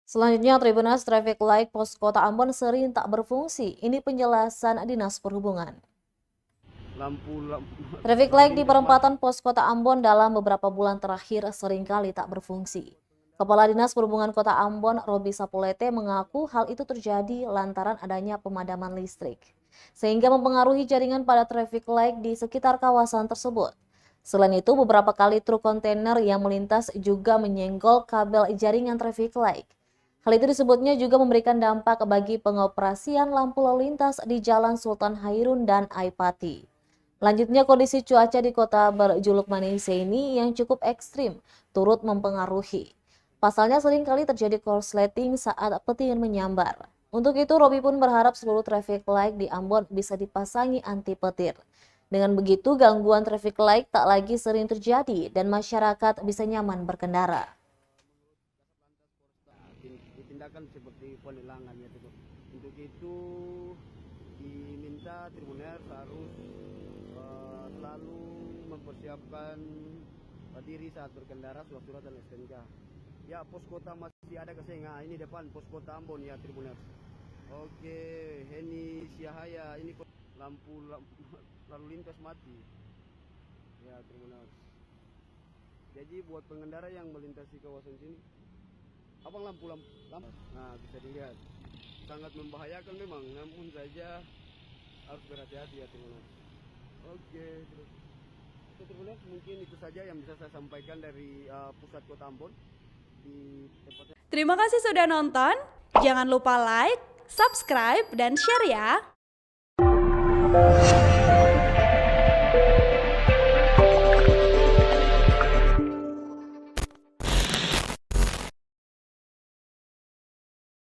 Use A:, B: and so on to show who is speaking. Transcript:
A: Selanjutnya, Tribunas Traffic Light Pos Kota Ambon sering tak berfungsi. Ini penjelasan Dinas Perhubungan. Traffic light di perempatan Pos Kota Ambon dalam beberapa bulan terakhir seringkali tak berfungsi. Kepala Dinas Perhubungan Kota Ambon, Robi Sapulete, mengaku hal itu terjadi lantaran adanya pemadaman listrik, sehingga mempengaruhi jaringan pada traffic light di sekitar kawasan tersebut. Selain itu, beberapa kali truk kontainer yang melintas juga menyenggol kabel jaringan traffic light. Hal itu disebutnya juga memberikan dampak bagi pengoperasian lampu lalu lintas di Jalan Sultan Hairun dan Aipati. Lanjutnya, kondisi cuaca di kota berjuluk Manise ini yang cukup ekstrim turut mempengaruhi. Pasalnya seringkali terjadi korsleting saat petir menyambar. Untuk itu, Robi pun berharap seluruh traffic light di Ambon bisa dipasangi anti petir. Dengan begitu, gangguan traffic light tak lagi sering terjadi dan masyarakat bisa nyaman berkendara.
B: Tindakan seperti penilangan ya, untuk itu diminta Tribuners harus selalu mempersiapkan diri saat berkendara, surat-surat dan STNK. Ya, pos kota masih ada kesenga. Ini depan pos kota Ambon ya, Tribuners. Oke, ini Siahaya, ini lampu lalu lintas mati ya, Tribuners. Jadi buat pengendara yang melintasi kawasan sini, abang lampu. Nah, bisa dilihat sangat membahayakan memang, namun saja harus berhati-hati ya, Tribuners. Oke, Tribuners, mungkin itu saja yang bisa saya sampaikan dari pusat kota Ambon di tempatnya.
C: Terima kasih sudah nonton. Jangan lupa like, subscribe, dan share ya.